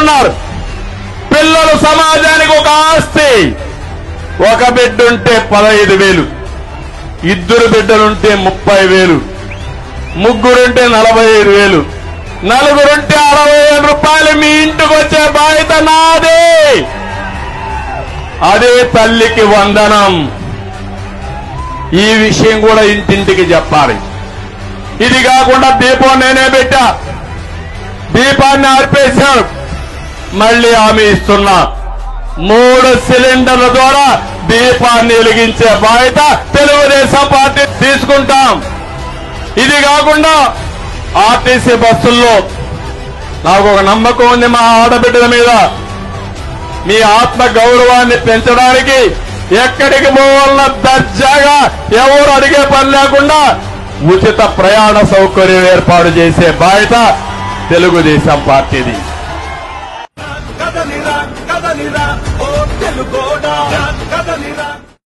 ఉన్నారు. పిల్లలు సమాజానికి ఒక ఆస్తి. ఒక బిడ్డ ఉంటే 15,000, ఇద్దరు బిడ్డలుంటే 30,000, ముగ్గురుంటే 45,000, నలుగురుంటే 60,000 రూపాయలు మీ ఇంటికి వచ్చే బాధ్యత నాదే. అదే తల్లికి వందనం. ఈ విషయం కూడా ఇంటింటికి చెప్పాలి. ఇది కాకుండా దీపం నేనే పెట్టా, దీపాన్ని ఆర్పేశాను. మళ్లీ హామీ ఇస్తున్నా, 3 సిలిండర్ల ద్వారా దీపాన్ని వెలిగించే బాధ్యత తెలుగుదేశం పార్టీ తీసుకుంటాం. ఇది కాకుండా ఆర్టీసీ బస్సుల్లో నాకు ఒక నమ్మకం ఉంది మా ఆడబిడ్డల మీద. మీ ఆత్మ గౌరవాన్ని పెంచడానికి ఎక్కడికి పోవాలన్నా దర్జాగా ఎవరు అడిగే పని లేకుండా ఉచిత ప్రయాణ సౌకర్యం ఏర్పాటు చేసే బాధ్యత తెలుగుదేశం పార్టీది. కదలిరా కదలిరా ఓ తెలుగోడా కదలిరా.